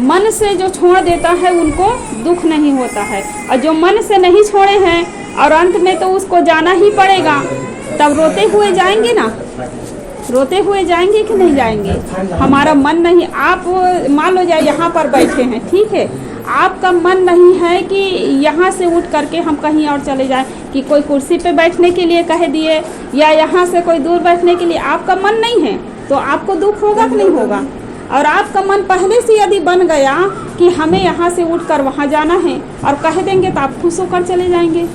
मन से जो छोड़ देता है उनको दुख नहीं होता है, और जो मन से नहीं छोड़े हैं और अंत में तो उसको जाना ही पड़ेगा, तब रोते हुए जाएंगे ना, रोते हुए जाएंगे कि नहीं जाएंगे। हमारा मन नहीं, आप मान लो जाए यहाँ पर बैठे हैं, ठीक है, आपका मन नहीं है कि यहाँ से उठ करके हम कहीं और चले जाएं, कि कोई कुर्सी पे बैठने के लिए कह दिए या यहाँ से कोई दूर बैठने के लिए, आपका मन नहीं है तो आपको दुख होगा कि नहीं होगा। और आपका मन पहले से यदि बन गया कि हमें यहाँ से उठ कर वहाँ जाना है और कह देंगे तो आप खुश होकर चले जाएंगे।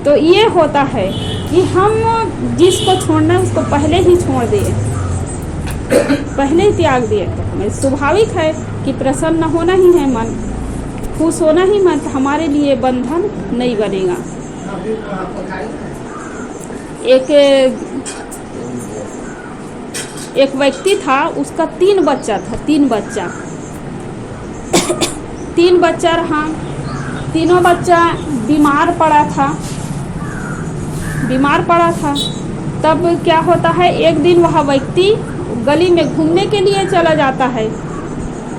तो ये होता है कि हम जिसको छोड़ना है उसको पहले ही छोड़ दिए, पहले ही त्याग दिए, तो हमें स्वाभाविक है कि प्रसन्न होना ही है मन, खुश होना ही मन, हमारे लिए बंधन नहीं बनेगा। एक व्यक्ति था, उसका 3 बच्चा था, 3 बच्चा 3 बच्चा रहा, तीनों बच्चा बीमार पड़ा था। तब क्या होता है, एक दिन वह व्यक्ति गली में घूमने के लिए चला जाता है,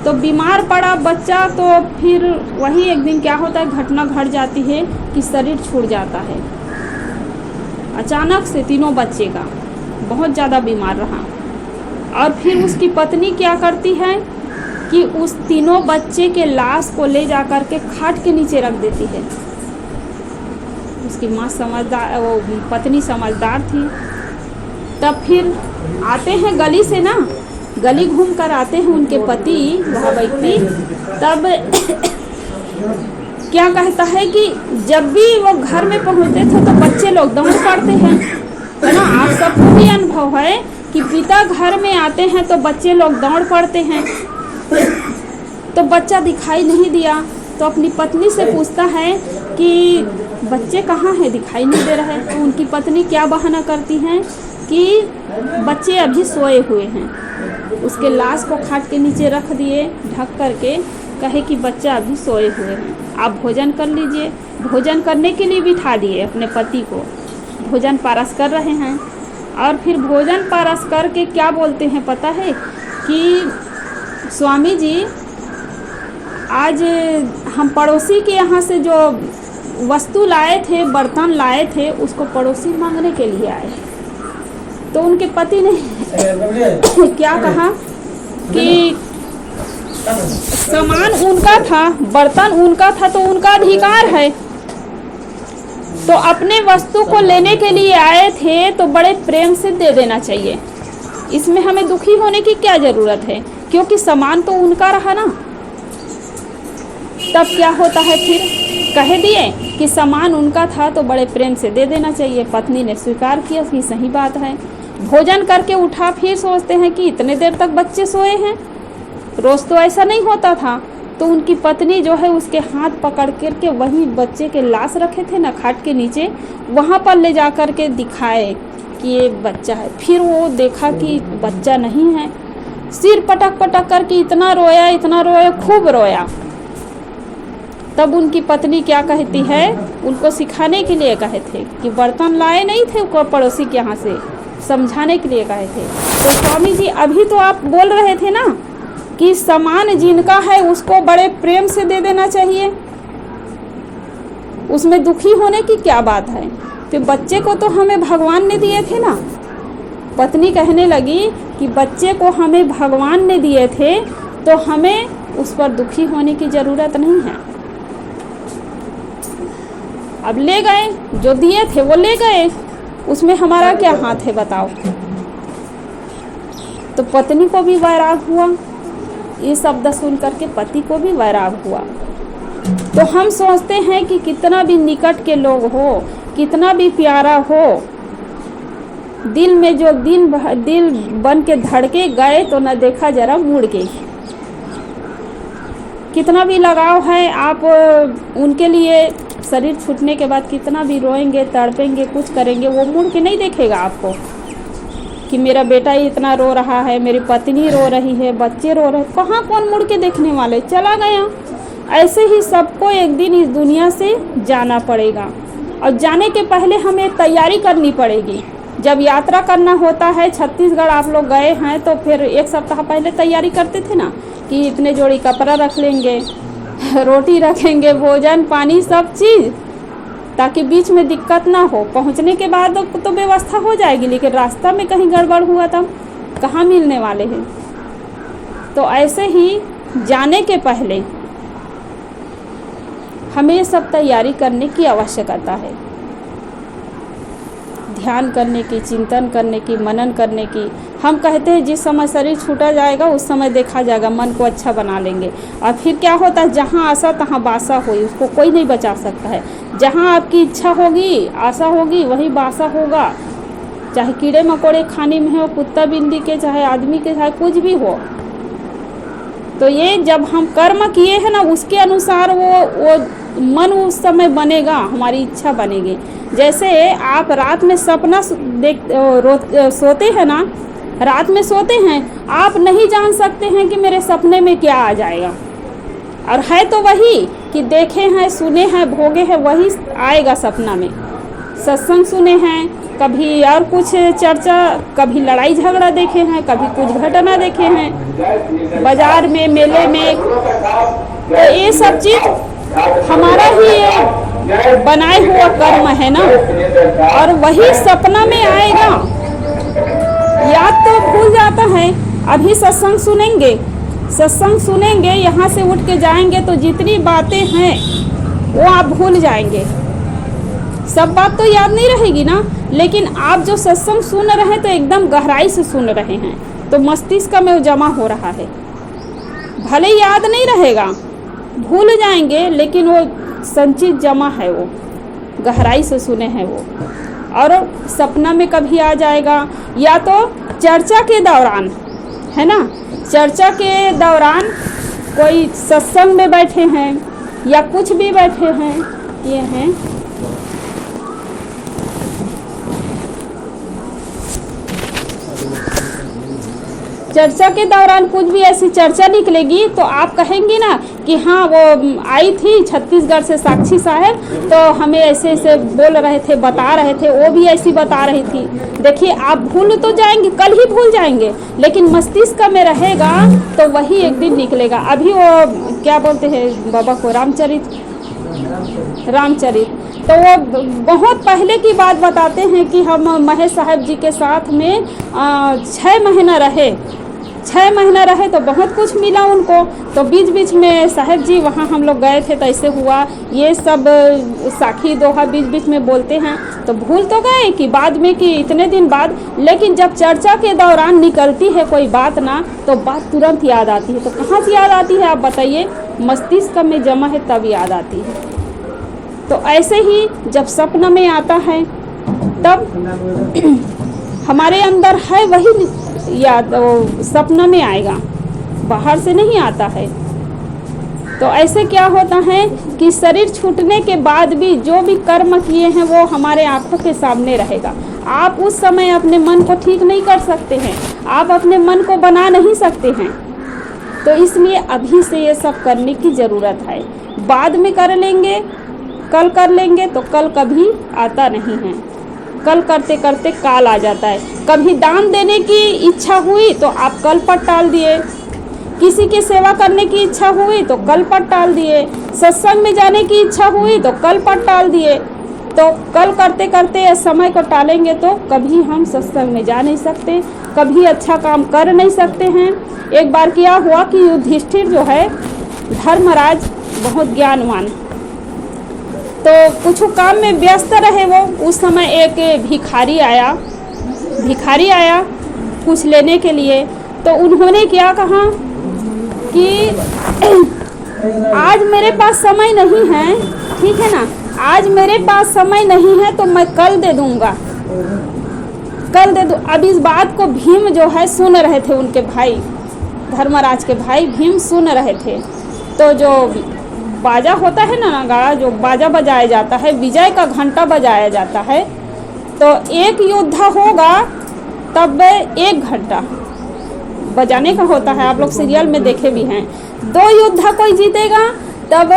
तो बीमार पड़ा बच्चा, तो फिर वही एक दिन क्या होता है, घटना घट जाती है कि शरीर छूट जाता है अचानक से, तीनों बच्चे का बहुत ज़्यादा बीमार रहा। और फिर उसकी पत्नी क्या करती है कि उस तीनों बच्चे के लाश को ले जा कर के खाट के नीचे रख देती है। उसकी माँ समझदार, वो पत्नी समझदार थी। तब फिर आते हैं गली से ना, गली घूम कर आते हैं उनके पति, वह व्यक्ति, तब क्या कहता है कि जब भी वो घर में पहुंचते थे तो बच्चे लोग दौड़ पड़ते हैं, है ना। आप सबको भी अनुभव है कि पिता घर में आते हैं तो बच्चे लोग दौड़ पड़ते हैं। तो बच्चा दिखाई नहीं दिया, तो अपनी पत्नी से पूछता है कि बच्चे कहाँ हैं, दिखाई नहीं दे रहे। तो उनकी पत्नी क्या बहाना करती हैं कि बच्चे अभी सोए हुए हैं। उसके लाश को खाट के नीचे रख दिए ढक करके, कहे कि बच्चा अभी सोए हुए हैं, आप भोजन कर लीजिए। भोजन करने के लिए बिठा दिए अपने पति को, भोजन पारस कर रहे हैं। और फिर भोजन पारस करके क्या बोलते हैं पता है कि स्वामी जी, आज हम पड़ोसी के यहाँ से जो वस्तु लाए थे, बर्तन लाए थे, उसको पड़ोसी मांगने के लिए आए। तो उनके पति ने क्या कहा कि सामान उनका था, बर्तन उनका था, तो उनका अधिकार है, तो अपने वस्तु को लेने के लिए आए थे तो बड़े प्रेम से दे देना चाहिए। इसमें हमें दुखी होने की क्या ज़रूरत है, क्योंकि सामान तो उनका रहा ना। तब क्या होता है, फिर कह दिए कि सामान उनका था तो बड़े प्रेम से दे देना चाहिए। पत्नी ने स्वीकार किया कि सही बात है। भोजन करके उठा, फिर सोचते हैं कि इतने देर तक बच्चे सोए हैं, रोज़ तो ऐसा नहीं होता था। तो उनकी पत्नी जो है उसके हाथ पकड़ करके वही बच्चे के लाश रखे थे ना खाट के नीचे, वहाँ पर ले जा कर के दिखाए कि ये बच्चा है। फिर वो देखा कि बच्चा नहीं है, सिर पटक पटक करके इतना रोया, खूब रोया। तब उनकी पत्नी क्या कहती है, उनको सिखाने के लिए कहे थे कि बर्तन लाए नहीं थे वो पड़ोसी के यहाँ से, समझाने के लिए कहे थे। तो स्वामी जी अभी तो आप बोल रहे थे ना कि सामान जिनका है उसको बड़े प्रेम से दे देना चाहिए, उसमें दुखी होने की क्या बात है। तो बच्चे को तो हमें भगवान ने दिए थे ना। पत्नी कहने लगी कि बच्चे को हमें भगवान ने दिए थे तो हमें उस पर दुखी होने की ज़रूरत नहीं है। अब ले गए, जो दिए थे वो ले गए, उसमें हमारा क्या हाथ है बताओ। तो पत्नी को भी वैराग हुआ, ये शब्द सुन करके पति को भी वैराग हुआ। तो हम सोचते हैं कि कितना भी निकट के लोग हो, कितना भी प्यारा हो, दिल में जो दिल बन के धड़के गए तो न देखा जरा मुड़ के। कितना भी लगाव है, आप उनके लिए शरीर छूटने के बाद कितना भी रोएंगे, तड़पेंगे, कुछ करेंगे, वो मुड़ के नहीं देखेगा आपको कि मेरा बेटा इतना रो रहा है, मेरी पत्नी रो रही है, बच्चे रो रहे हैं। कहाँ कौन मुड़ के देखने वाले, चला गया। ऐसे ही सबको एक दिन इस दुनिया से जाना पड़ेगा, और जाने के पहले हमें तैयारी करनी पड़ेगी। जब यात्रा करना होता है, छत्तीसगढ़ आप लोग गए हैं तो फिर 1 सप्ताह पहले तैयारी करते थे ना कि इतने जोड़ी कपड़ा रख लेंगे, रोटी रखेंगे, भोजन पानी सब चीज़, ताकि बीच में दिक्कत ना हो। पहुंचने के बाद तो व्यवस्था हो जाएगी, लेकिन रास्ता में कहीं गड़बड़ हुआ तब कहाँ मिलने वाले हैं। तो ऐसे ही जाने के पहले हमें ये सब तैयारी करने की आवश्यकता है, ध्यान करने की, चिंतन करने की, मनन करने की। हम कहते हैं जिस समय शरीर छूटा जाएगा उस समय देखा जाएगा, मन को अच्छा बना लेंगे। और फिर क्या होता है, जहाँ आशा तहाँ बासा हुई, उसको कोई नहीं बचा सकता है। जहाँ आपकी इच्छा होगी, आशा होगी, वहीं बासा होगा। चाहे कीड़े मकोड़े खाने में हो, कुत्ता बिल्ली के, चाहे आदमी के, चाहे कुछ भी हो। तो ये जब हम कर्म किए हैं ना, उसके अनुसार वो मन उस समय बनेगा, हमारी इच्छा बनेगी। जैसे आप रात में सपना सोते हैं ना, रात में सोते हैं, आप नहीं जान सकते हैं कि मेरे सपने में क्या आ जाएगा, और है तो वही कि देखे हैं, सुने हैं, भोगे हैं, वही आएगा सपना में। सत्संग सुने हैं, कभी और कुछ चर्चा, कभी लड़ाई झगड़ा देखे हैं, कभी कुछ घटना देखे हैं बाजार में, मेले में। तो ये सब चीज़ हमारा ही बनाए हुआ कर्म है ना, और वही सपना में आएगा। याद तो भूल जाता है। अभी सत्संग सुनेंगे, यहाँ से उठ के जाएंगे तो जितनी बातें हैं वो आप भूल जाएंगे, सब बात तो याद नहीं रहेगी ना। लेकिन आप जो सत्संग सुन रहे हैं तो एकदम गहराई से सुन रहे हैं, तो मस्तिष्क में वो जमा हो रहा है। भले याद नहीं रहेगा, भूल जाएंगे, लेकिन वो संचित जमा है, वो गहराई से सुने हैं वो। और सपना में कभी आ जाएगा, या तो चर्चा के दौरान, है ना, चर्चा के दौरान कोई सत्संग में बैठे हैं या कुछ भी बैठे हैं, ये हैं चर्चा के दौरान कुछ भी ऐसी चर्चा निकलेगी तो आप कहेंगे ना कि हाँ वो आई थी छत्तीसगढ़ से साक्षी साहब, तो हमें ऐसे ऐसे बोल रहे थे, बता रहे थे, वो भी ऐसी बता रही थी। देखिए आप भूल तो जाएंगे, कल ही भूल जाएंगे, लेकिन मस्तिष्क में रहेगा तो वही एक दिन निकलेगा। अभी वो क्या बोलते हैं बाबा को, रामचरित, तो वो बहुत पहले की बात बताते हैं कि हम महेश साहब जी के साथ में 6 महीना रहे। 6 महीना रहे तो बहुत कुछ मिला उनको। तो बीच बीच में साहब जी वहाँ हम लोग गए थे तो ऐसे हुआ, ये सब साखी दोहा बीच बीच में बोलते हैं। तो भूल तो गए कि बाद में कि इतने दिन बाद, लेकिन जब चर्चा के दौरान निकलती है कोई बात ना, तो बात तुरंत याद आती है। तो कहाँ से याद आती है आप बताइए? मस्तिष्क में जमा है तब याद आती है। तो ऐसे ही जब सपना में आता है तब हमारे अंदर है वही याद, सपना में आएगा, बाहर से नहीं आता है। तो ऐसे क्या होता है कि शरीर छूटने के बाद भी जो भी कर्म किए हैं वो हमारे आंखों के सामने रहेगा। आप उस समय अपने मन को ठीक नहीं कर सकते हैं, आप अपने मन को बना नहीं सकते हैं। तो इसलिए अभी से ये सब करने की ज़रूरत है। बाद में कर लेंगे, कल कर लेंगे तो कल कभी आता नहीं है। कल करते करते काल आ जाता है। कभी दान देने की इच्छा हुई तो आप कल पर टाल दिए, किसी की सेवा करने की इच्छा हुई तो कल पर टाल दिए, सत्संग में जाने की इच्छा हुई तो कल पर टाल दिए। तो कल करते करते समय को टालेंगे तो कभी हम सत्संग में जा नहीं सकते, कभी अच्छा काम कर नहीं सकते हैं। एक बार क्या हुआ कि युधिष्ठिर जो है धर्मराज बहुत ज्ञानवान, तो कुछ काम में व्यस्त रहे वो। उस समय एक भिखारी आया कुछ लेने के लिए। तो उन्होंने क्या कहा कि आज मेरे पास समय नहीं है, ठीक है ना, आज मेरे पास समय नहीं है तो मैं कल दे दूंगा, कल दे दूँ। अब इस बात को भीम जो है सुन रहे थे, उनके भाई धर्मराज के भाई भीम सुन रहे थे। तो जो बाजा होता है ना, नगाड़ा जो बाजा बजाया जाता है, विजय का घंटा बजाया जाता है। तो एक युद्ध होगा तब 1 घंटा बजाने का होता है, आप लोग सीरियल में देखे भी हैं। 2 युद्ध कोई जीतेगा तब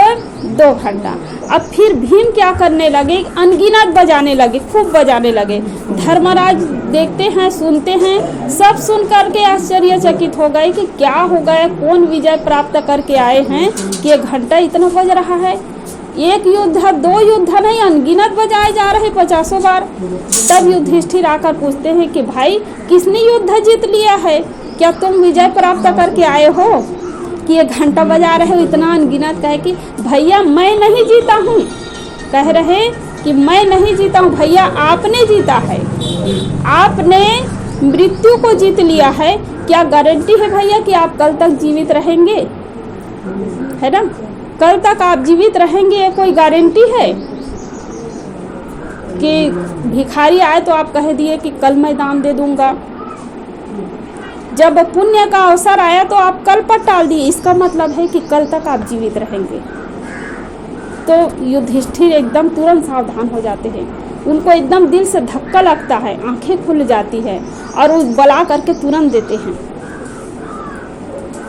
2 घंटा। अब फिर भीम क्या करने लगे, अनगिनत बजाने लगे, खूब बजाने लगे। धर्मराज देखते हैं, सुनते हैं, सब सुन करके आश्चर्यचकित हो गए कि क्या हो गया, कौन विजय प्राप्त करके आए हैं कि ये घंटा इतना बज रहा है। एक युद्ध, 2 युद्ध नहीं, अनगिनत बजाए जा रहे 50 बार। तब युधिष्ठिर आकर पूछते हैं कि भाई किसने युद्ध जीत लिया है, क्या तुम विजय प्राप्त करके आए हो कि ये घंटा बजा रहे हो इतना अनगिनत। कहे कि भैया मैं नहीं जीता हूँ, कह रहे कि मैं नहीं जीता हूँ भैया, आपने जीता है, आपने मृत्यु को जीत लिया है। क्या गारंटी है भैया कि आप कल तक जीवित रहेंगे, है ना, कल तक आप जीवित रहेंगे, ये कोई गारंटी है कि भिखारी आए तो आप कह दिए कि कल मैं दान दे दूंगा, जब पुण्य का अवसर आया तो आप कल पर टाल दिए, इसका मतलब है कि कल तक आप जीवित रहेंगे। तो युधिष्ठिर एकदम तुरंत सावधान हो जाते हैं, उनको एकदम दिल से धक्का लगता है, आंखें खुल जाती है और वो बला करके तुरंत देते हैं।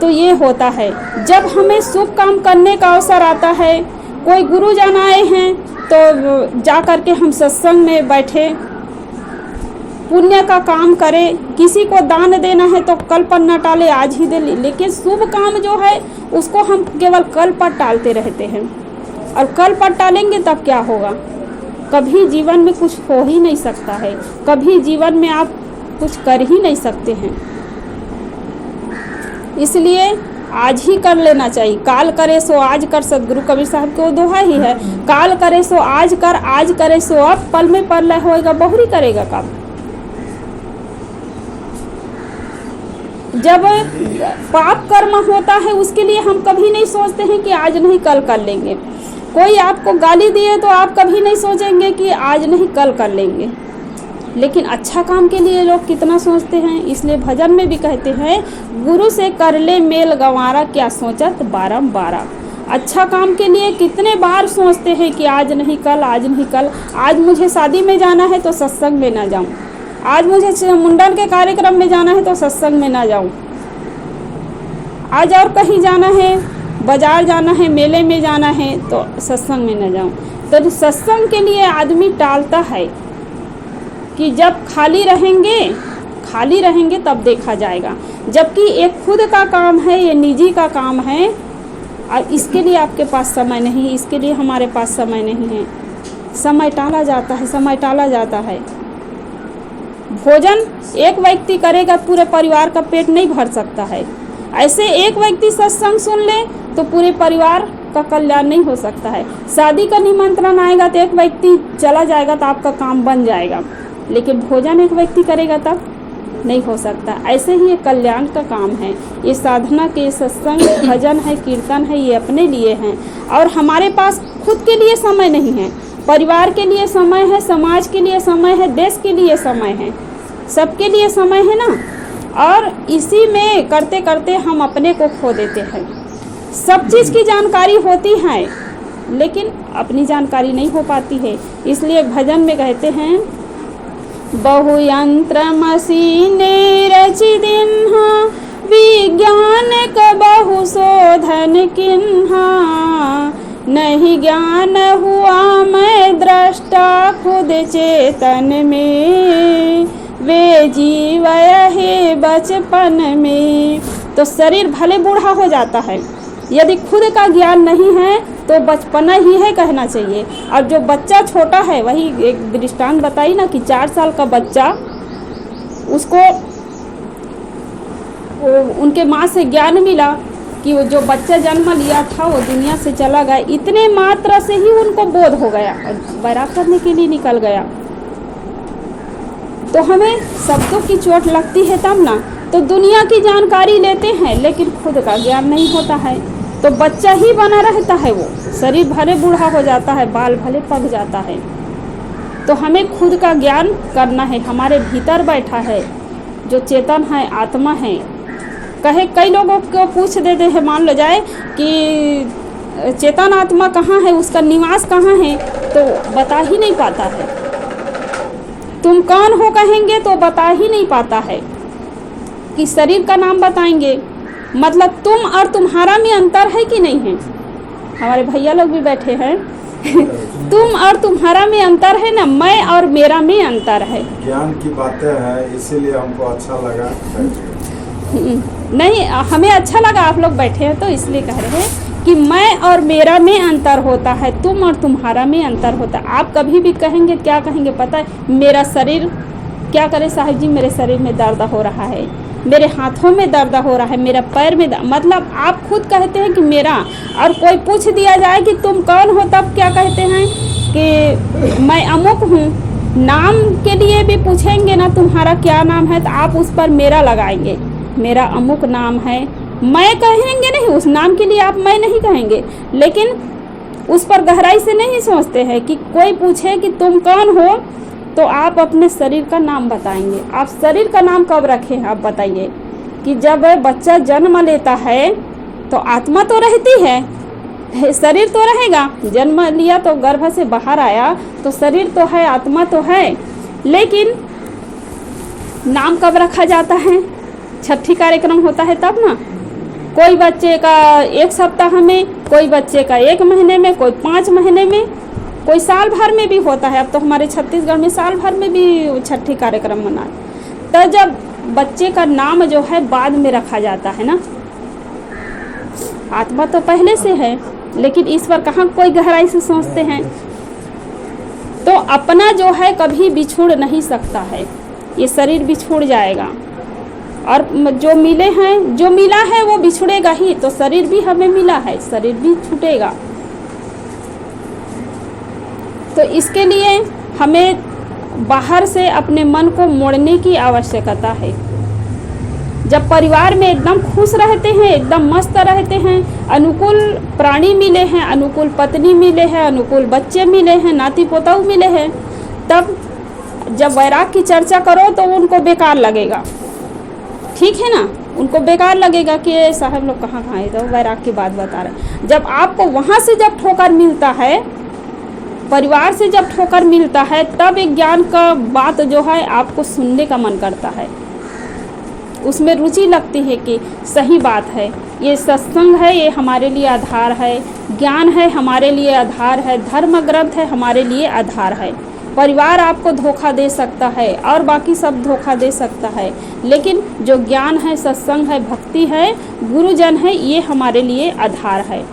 तो ये होता है जब हमें शुभ काम करने का अवसर आता है, कोई गुरुजन आए हैं तो जा कर के हम सत्संग में बैठे, पुण्य का काम करें, किसी को दान देना है तो कल पर न टाले, आज ही दे। लेकिन शुभ काम जो है उसको हम केवल कल पर टालते रहते हैं, और कल पर टालेंगे तब क्या होगा, कभी जीवन में कुछ हो ही नहीं सकता है, कभी जीवन में आप कुछ कर ही नहीं सकते हैं। इसलिए आज ही कर लेना चाहिए, काल करे सो आज कर, सदगुरु कबीर साहब को दोहा ही है, काल करे सो आज कर, आज करे सो अब, पल में परलय होएगा बहुरी करेगा काम। जब पाप कर्म होता है उसके लिए हम कभी नहीं सोचते हैं कि आज नहीं कल कर लेंगे। कोई आपको गाली दिए तो आप कभी नहीं सोचेंगे कि आज नहीं कल कर लेंगे, लेकिन अच्छा काम के लिए लोग कितना सोचते हैं। इसलिए भजन में भी कहते हैं, गुरु से कर ले मेल गंवारा, क्या सोचत बारंबारा। अच्छा काम के लिए कितने बार सोचते हैं कि आज नहीं कल, आज नहीं कल। आज मुझे शादी में जाना है तो सत्संग में ना जाऊं, आज मुझे मुंडन के कार्यक्रम में जाना है तो सत्संग में ना जाऊं, आज और कहीं जाना है, बाजार जाना है, मेले में जाना है तो सत्संग में ना जाऊं। तो सत्संग के लिए आदमी टालता है कि जब खाली रहेंगे तब देखा जाएगा, जबकि एक खुद का काम है, ये निजी का काम है, और इसके लिए आपके पास समय नहीं, इसके लिए हमारे पास समय नहीं है। समय टाला जाता है। भोजन एक व्यक्ति करेगा, पूरे परिवार का पेट नहीं भर सकता है। ऐसे एक व्यक्ति सत्संग सुन ले तो पूरे परिवार का कल्याण नहीं हो सकता है। शादी का निमंत्रण आएगा तो एक व्यक्ति चला जाएगा तो आपका काम बन जाएगा, लेकिन भोजन एक व्यक्ति करेगा तब नहीं हो सकता। ऐसे ही ये कल्याण का काम है, ये साधना के सत्संग भजन है, कीर्तन है, ये अपने लिए हैं। और हमारे पास खुद के लिए समय नहीं है, परिवार के लिए समय है, समाज के लिए समय है, देश के लिए समय है, सबके लिए समय है ना। और इसी में करते करते हम अपने को खो देते हैं। सब चीज़ की जानकारी होती है लेकिन अपनी जानकारी नहीं हो पाती है। इसलिए भजन में कहते हैं, बहुयंत्र मसीने रचि दिन्हा, विज्ञान क बहु शोधन किन्हा, नहीं ज्ञान हुआ मैं दृष्टा खुद चेतन में, वे जीवय है बचपन में। तो शरीर भले बूढ़ा हो जाता है, यदि खुद का ज्ञान नहीं है तो बचपना ही है कहना चाहिए। और जो बच्चा छोटा है, वही एक दृष्टांत बताई ना कि 4 साल का बच्चा, उसको उनके माँ से ज्ञान मिला कि वो जो बच्चा जन्म लिया था वो दुनिया से चला गया, इतने मात्रा से ही उनको बोध हो गया और बैराग करने के लिए निकल गया। तो हमें शब्दों की चोट लगती है तब ना, तो दुनिया की जानकारी लेते हैं लेकिन खुद का ज्ञान नहीं होता है, तो बच्चा ही बना रहता है, वो शरीर भले बूढ़ा हो जाता है, बाल भले पक जाता है। तो हमें खुद का ज्ञान करना है, हमारे भीतर बैठा है जो चेतन है, आत्मा है। कहे कई लोगों को पूछ देते हैं, मान लो जाए कि चेतन आत्मा कहाँ है, उसका निवास कहाँ है, तो बता ही नहीं पाता है। तुम कौन हो कहेंगे तो बता ही नहीं पाता है। कि शरीर का नाम बताएंगे, मतलब तुम और तुम्हारा में अंतर है कि नहीं है, हमारे भैया लोग भी बैठे हैं। तुम और तुम्हारा में अंतर है ना, मैं और मेरा में अंतर है। ज्ञान की बातें हैं, इसीलिए हमको अच्छा लगा। नहीं, हमें अच्छा लगा आप लोग बैठे हैं तो इसलिए कह रहे हैं कि मैं और मेरा में अंतर होता है, तुम और तुम्हारा में अंतर होता है। आप कभी भी कहेंगे, क्या कहेंगे पता है, मेरा शरीर क्या करे साहब जी, मेरे शरीर में दर्द हो रहा है, मेरे हाथों में दर्द हो रहा है, मेरा पैर में मतलब आप खुद कहते हैं कि मेरा। और कोई पूछ दिया जाए कि तुम कौन हो, तब क्या कहते हैं कि मैं अमुक हूँ। नाम के लिए भी पूछेंगे ना तुम्हारा क्या नाम है, तो आप उस पर मेरा लगाएंगे, मेरा अमुक नाम है। मैं कहेंगे नहीं, उस नाम के लिए आप मैं नहीं कहेंगे, लेकिन उस पर गहराई से नहीं सोचते हैं कि कोई पूछे कि तुम कौन हो, तो आप अपने शरीर का नाम बताएंगे। आप शरीर का नाम कब रखे हैं आप बताइए। कि जब बच्चा जन्म लेता है तो आत्मा तो रहती है, शरीर तो रहेगा। जन्म लिया तो गर्भ से बाहर आया तो शरीर तो है, आत्मा तो है, लेकिन नाम कब रखा जाता है, छठी कार्यक्रम होता है तब ना। कोई बच्चे का 1 सप्ताह में, कोई बच्चे का 1 महीने में, कोई 5 महीने में, कोई साल भर में भी होता है। अब तो हमारे छत्तीसगढ़ में साल भर में भी छठी कार्यक्रम मना। तो जब बच्चे का नाम जो है बाद में रखा जाता है ना, आत्मा तो पहले से है, लेकिन इस पर कहाँ कोई गहराई से सोचते हैं। तो अपना जो है कभी बिछुड़ नहीं सकता है, ये शरीर बिछुड़ जाएगा। और जो मिले हैं, जो मिला है वो बिछुड़ेगा ही, तो शरीर भी हमें मिला है, शरीर भी छूटेगा। तो इसके लिए हमें बाहर से अपने मन को मोड़ने की आवश्यकता है। जब परिवार में एकदम खुश रहते हैं, एकदम मस्त रहते हैं, अनुकूल प्राणी मिले हैं, अनुकूल पत्नी मिले हैं, अनुकूल बच्चे मिले हैं, नाती पोताऊ मिले हैं, तब जब वैराग की चर्चा करो तो उनको बेकार लगेगा। ठीक है ना, उनको बेकार लगेगा कि साहब लोग कहाँ है, तो वैराग की बात बता रहे। जब आपको वहाँ से जब ठोकर मिलता है, परिवार से जब ठोकर मिलता है, तब एक ज्ञान का बात जो है आपको सुनने का मन करता है, उसमें रुचि लगती है कि सही बात है, ये सत्संग है, ये हमारे लिए आधार है, ज्ञान है हमारे लिए आधार है, धर्म ग्रंथ है हमारे लिए आधार है। परिवार आपको धोखा दे सकता है और बाकी सब धोखा दे सकता है, लेकिन जो ज्ञान है, सत्संग है, भक्ति है, गुरुजन है, ये हमारे लिए आधार है।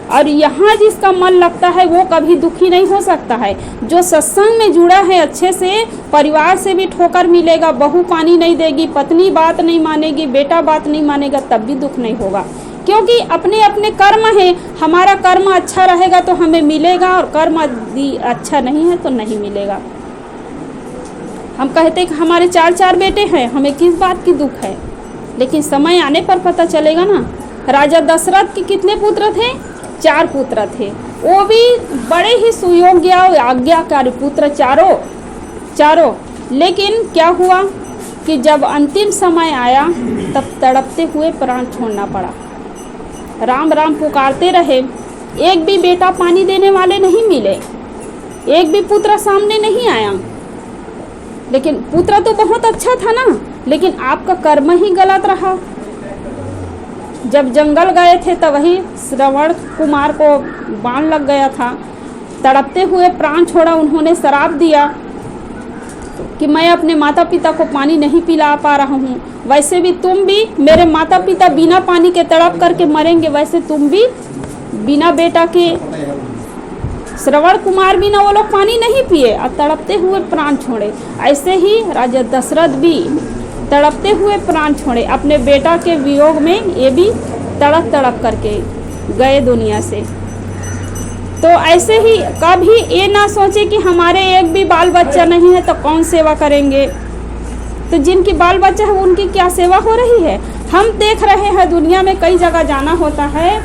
और यहाँ जिसका मन लगता है वो कभी दुखी नहीं हो सकता है। जो सत्संग में जुड़ा है अच्छे से, परिवार से भी ठोकर मिलेगा, बहू पानी नहीं देगी, पत्नी बात नहीं मानेगी, बेटा बात नहीं मानेगा, तब भी दुख नहीं होगा, क्योंकि अपने अपने कर्म है। हमारा कर्म अच्छा रहेगा तो हमें मिलेगा, और कर्म अच्छा नहीं है तो नहीं मिलेगा। हम कहते हैं कि हमारे 4 बेटे हैं, हमें किस बात की दुख है, लेकिन समय आने पर पता चलेगा ना। राजा दशरथ के कितने पुत्र थे? 4 पुत्र थे, वो भी बड़े ही सुयोग्य और आज्ञाकारी पुत्र चारों। लेकिन क्या हुआ कि जब अंतिम समय आया तब तड़पते हुए प्राण छोड़ना पड़ा। राम राम पुकारते रहे, एक भी बेटा पानी देने वाले नहीं मिले, एक भी पुत्र सामने नहीं आया। लेकिन पुत्र तो बहुत अच्छा था ना, लेकिन आपका कर्म ही गलत रहा। जब जंगल गए थे तब वही श्रवण कुमार को बाण लग गया था, तड़पते हुए प्राण छोड़ा। उन्होंने श्राप दिया कि मैं अपने माता पिता को पानी नहीं पिला पा रहा हूँ, वैसे भी तुम भी, मेरे माता पिता बिना पानी के तड़प करके मरेंगे, वैसे तुम भी बिना बेटा के। श्रवण कुमार भी ना, वो लोग पानी नहीं पिए और तड़पते हुए प्राण छोड़े। ऐसे ही राजा दशरथ भी तड़पते हुए प्राण छोड़े अपने बेटा के वियोग में, ये भी तड़प तड़प करके गए दुनिया से। तो ऐसे ही कभी ये ना सोचे कि हमारे एक भी बाल बच्चा नहीं है तो कौन सेवा करेंगे। तो जिनकी बाल बच्चा है उनकी क्या सेवा हो रही है। हम देख रहे हैं दुनिया में कई जगह जाना होता है,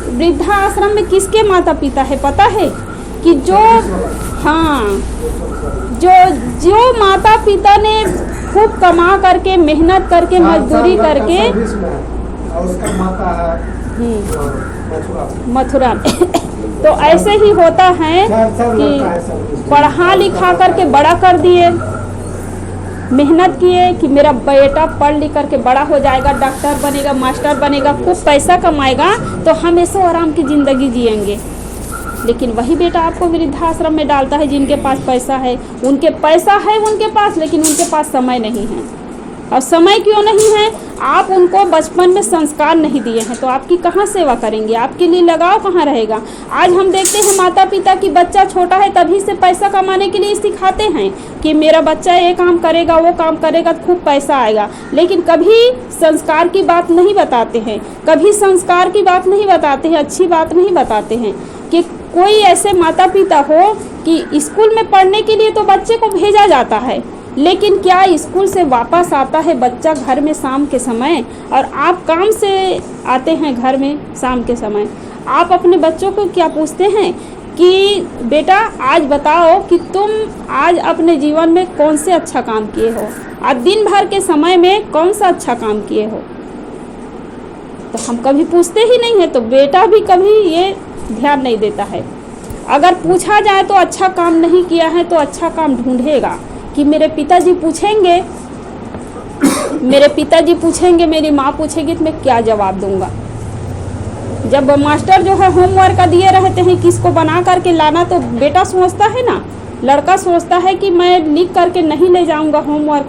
वृद्धा आश्रम में किसके माता पिता है पता है कि जो माता पिता ने खूब कमा करके, मेहनत करके, मजदूरी करके, उसका माता है मथुरा में तो ऐसे ही होता है कि पढ़ा लिखा करके बड़ा कर दिए, मेहनत किए कि मेरा बेटा पढ़ लिख करके बड़ा हो जाएगा, डॉक्टर बनेगा, मास्टर बनेगा, खूब पैसा कमाएगा तो हम ऐसो आराम की ज़िंदगी जिएंगे। लेकिन वही बेटा आपको वृद्धाश्रम में डालता है जिनके पास पैसा है। उनके पैसा है उनके पास, लेकिन उनके पास समय नहीं है। और समय क्यों नहीं है? आप उनको बचपन में संस्कार नहीं दिए हैं, तो आपकी कहाँ सेवा करेंगे, आपके लिए लगाव कहाँ रहेगा। आज हम देखते हैं माता पिता की बच्चा छोटा है तभी से पैसा कमाने के लिए सिखाते हैं कि मेरा बच्चा ये काम करेगा, वो काम करेगा तो खूब पैसा आएगा, लेकिन कभी संस्कार की बात नहीं बताते हैं, कभी संस्कार की बात नहीं बताते हैं, अच्छी बात नहीं बताते हैं। कि कोई ऐसे माता पिता हो कि स्कूल में पढ़ने के लिए तो बच्चे को भेजा जाता है, लेकिन क्या स्कूल से वापस आता है बच्चा घर में शाम के समय, और आप काम से आते हैं घर में शाम के समय, आप अपने बच्चों को क्या पूछते हैं कि बेटा आज बताओ कि तुम आज अपने जीवन में कौन से अच्छा काम किए हो, आज दिन भर के समय में कौन सा अच्छा काम किए हो। तो हम कभी पूछते ही नहीं है, तो बेटा भी कभी ये ध्यान नहीं देता है। अगर पूछा जाए तो अच्छा काम नहीं किया है तो अच्छा काम ढूंढेगा कि मेरे पिताजी पूछेंगे, मेरी माँ पूछेगी तो मैं क्या जवाब दूंगा। जब मास्टर जो है होमवर्क का दिए रहते हैं किसको बना करके लाना, तो बेटा सोचता है ना, लड़का सोचता है कि मैं लिख करके नहीं ले जाऊंगा होमवर्क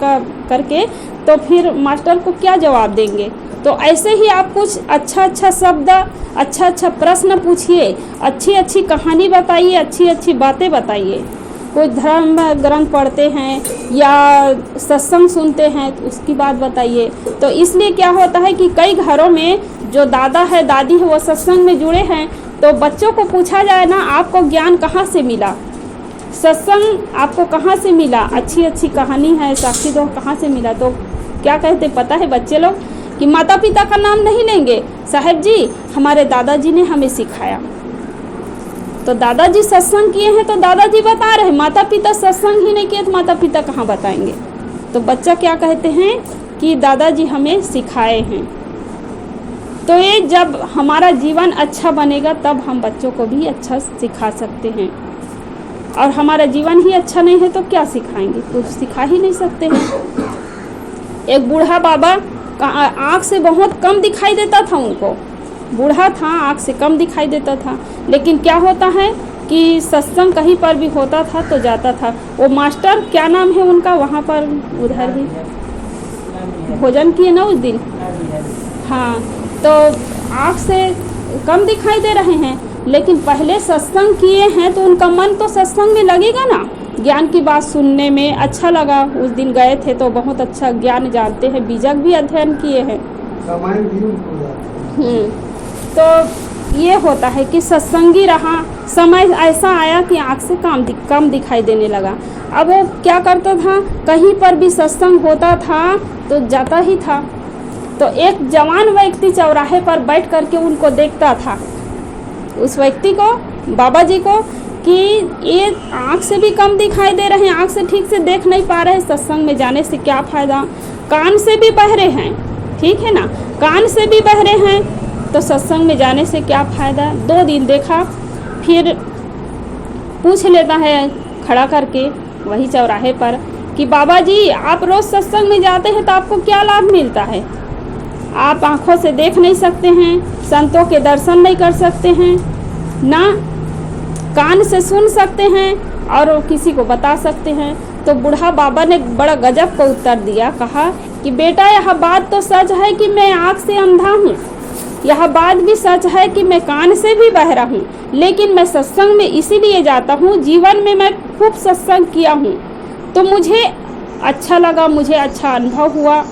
करके, तो फिर मास्टर को क्या जवाब देंगे। तो ऐसे ही आप कुछ अच्छा शब्द, अच्छा प्रश्न पूछिए, अच्छी कहानी बताइए, अच्छी बातें बताइए। कोई धर्म ग्रंथ पढ़ते हैं या सत्संग सुनते हैं तो उसकी बात बताइए। तो इसलिए क्या होता है कि कई घरों में जो दादा है दादी है वो सत्संग में जुड़े हैं, तो बच्चों को पूछा जाए ना आपको ज्ञान कहाँ से मिला, सत्संग आपको कहाँ से मिला, अच्छी कहानी है, साक्षी दो कहाँ से मिला, तो क्या कहते पता है बच्चे लोग कि माता पिता का नाम नहीं लेंगे, साहब जी हमारे दादाजी ने हमें सिखाया। तो दादाजी सत्संग किए हैं तो दादाजी बता रहे हैं, माता पिता सत्संग ही नहीं किए तो माता पिता कहाँ बताएंगे। तो बच्चा क्या कहते हैं कि दादाजी हमें सिखाए हैं। तो ये जब हमारा जीवन अच्छा बनेगा तब हम बच्चों को भी अच्छा सिखा सकते हैं, और हमारा जीवन ही अच्छा नहीं है तो क्या सिखाएंगे, कुछ सिखा ही नहीं सकते हैं। एक बूढ़ा बाबा आँख से बहुत कम दिखाई देता था, उनको बूढ़ा था, आँख से कम दिखाई देता था, लेकिन क्या होता है कि सत्संग कहीं पर भी होता था तो जाता था। वो मास्टर क्या नाम है उनका, वहाँ पर उधर ही भोजन किए ना उस दिन, हाँ, तो आँख से कम दिखाई दे रहे हैं, लेकिन पहले सत्संग किए हैं तो उनका मन तो सत्संग में लगेगा ना, ज्ञान की बात सुनने में अच्छा लगा। उस दिन गए थे तो बहुत अच्छा ज्ञान जानते हैं, बीजक भी अध्ययन किए हैं। तो ये होता है कि सत्संगी रहा, समय ऐसा आया कि आँख से कम दिखाई देने लगा। अब वो क्या करता था, कहीं पर भी सत्संग होता था तो जाता ही था। तो एक जवान व्यक्ति चौराहे पर बैठ करके उनको देखता था, उस व्यक्ति को, बाबा जी को, कि ये आँख से भी कम दिखाई दे रहे हैं, आँख से ठीक से देख नहीं पा रहे, सत्संग में जाने से क्या फ़ायदा, कान से भी बहरे हैं, ठीक है ना, कान से भी बहरे हैं तो सत्संग में जाने से क्या फ़ायदा। 2 दिन देखा, फिर पूछ लेता है खड़ा करके वही चौराहे पर कि बाबा जी आप रोज़ सत्संग में जाते हैं तो आपको क्या लाभ मिलता है। आप आँखों से देख नहीं सकते हैं, संतों के दर्शन नहीं कर सकते हैं, ना कान से सुन सकते हैं और किसी को बता सकते हैं। तो बूढ़ा बाबा ने बड़ा गजब का उत्तर दिया, कहा कि बेटा यह बात तो सच है कि मैं आँख से अंधा हूँ, यह बात भी सच है कि मैं कान से भी बहरा हूँ, लेकिन मैं सत्संग में इसीलिए जाता हूँ, जीवन में मैं खूब सत्संग किया हूँ तो मुझे अच्छा लगा, मुझे अच्छा अनुभव हुआ,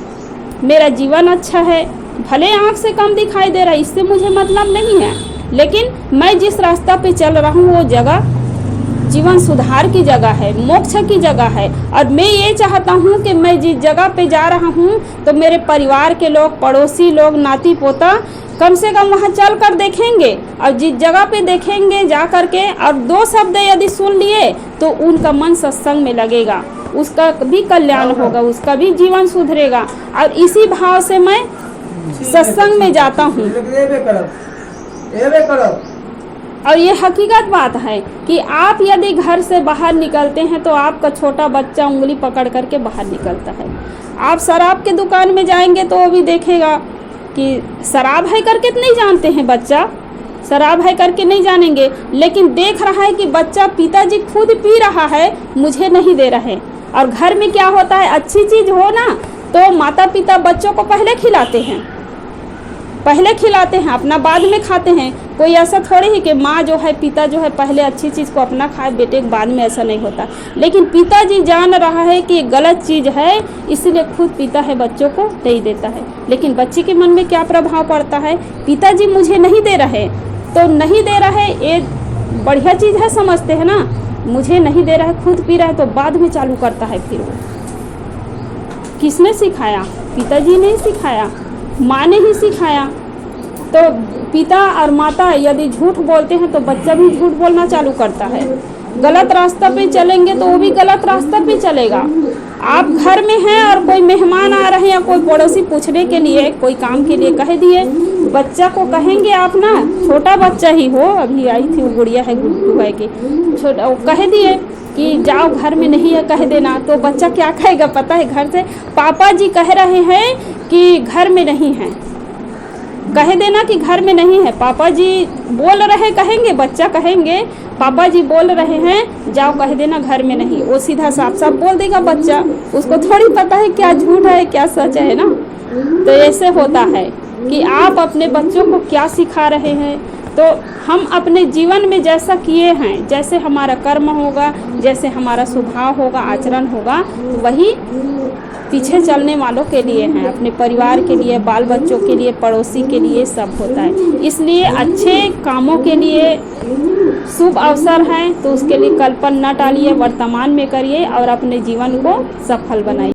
मेरा जीवन अच्छा है। भले आँख से कम दिखाई दे रहा है, इससे मुझे मतलब नहीं है, लेकिन मैं जिस रास्ता पे चल रहा हूँ वो जगह जीवन सुधार की जगह है, मोक्ष की जगह है। और मैं ये चाहता हूँ कि मैं जिस जगह पे जा रहा हूँ तो मेरे परिवार के लोग, पड़ोसी लोग, नाती पोता कम से कम वहाँ चल कर देखेंगे, और जिस जगह पे देखेंगे जा कर के और 2 शब्द यदि सुन लिए तो उनका मन सत्संग में लगेगा, उसका भी कल्याण होगा, उसका भी जीवन सुधरेगा। और इसी भाव से मैं सत्संग में जाता हूँ। और ये हकीकत बात है कि आप यदि घर से बाहर निकलते हैं तो आपका छोटा बच्चा उंगली पकड़ करके बाहर निकलता है। आप शराब के दुकान में जाएंगे तो वो भी देखेगा कि शराब है करके तो नहीं जानते हैं बच्चा, शराब है करके नहीं जानेंगे, लेकिन देख रहा है कि बच्चा पिताजी खुद पी रहा है, मुझे नहीं दे रहे। और घर में क्या होता है, अच्छी चीज़ हो ना तो माता पिता बच्चों को पहले खिलाते हैं, अपना बाद में खाते हैं। कोई ऐसा थोड़ी ही कि माँ जो है, पिता जो है पहले अच्छी चीज़ को अपना खाए, बेटे के बाद में, ऐसा नहीं होता। लेकिन पिताजी जान रहा है कि गलत चीज़ है, इसलिए खुद पीता है, बच्चों को नहीं देता है। लेकिन बच्चे के मन में क्या प्रभाव पड़ता है, पिताजी मुझे नहीं दे रहे तो नहीं दे रहे, ये बढ़िया चीज़ है समझते हैं ना, मुझे नहीं दे रहा है, खुद पी रहा है, तो बाद में चालू करता है। फिर वो किसने सिखाया, पिताजी ने सिखाया, माँ ने ही सिखाया। तो पिता और माता यदि झूठ बोलते हैं तो बच्चा भी झूठ बोलना चालू करता है। गलत रास्ता पे चलेंगे तो वो भी गलत रास्ता पे चलेगा। आप घर में हैं और कोई मेहमान आ रहे हैं या कोई पड़ोसी पूछने के लिए, कोई काम के लिए कह दिए, बच्चा को कहेंगे आप ना, छोटा बच्चा ही हो, अभी आई थी वो गुड़िया है, गुड्डू है कि छोटा, वो कह दिए कि जाओ घर में नहीं है कह देना, तो बच्चा क्या कहेगा पता है, घर से पापा जी कह रहे हैं कि घर में नहीं है, कह देना कि घर में नहीं है, पापा जी बोल रहे, कहेंगे बच्चा, कहेंगे पापा जी बोल रहे हैं जाओ कह देना घर में नहीं, वो सीधा साफ साफ बोल देगा बच्चा, उसको थोड़ी पता है क्या झूठ है क्या सच है ना। तो ऐसे होता है कि आप अपने बच्चों को क्या सिखा रहे हैं। तो हम अपने जीवन में जैसा किए हैं, जैसे हमारा कर्म होगा, जैसे हमारा स्वभाव होगा, आचरण होगा, वही पीछे चलने वालों के लिए हैं, अपने परिवार के लिए, बाल बच्चों के लिए, पड़ोसी के लिए, सब होता है। इसलिए अच्छे कामों के लिए शुभ अवसर हैं तो उसके लिए कल्पना न टालिए, वर्तमान में करिए और अपने जीवन को सफल बनाइए।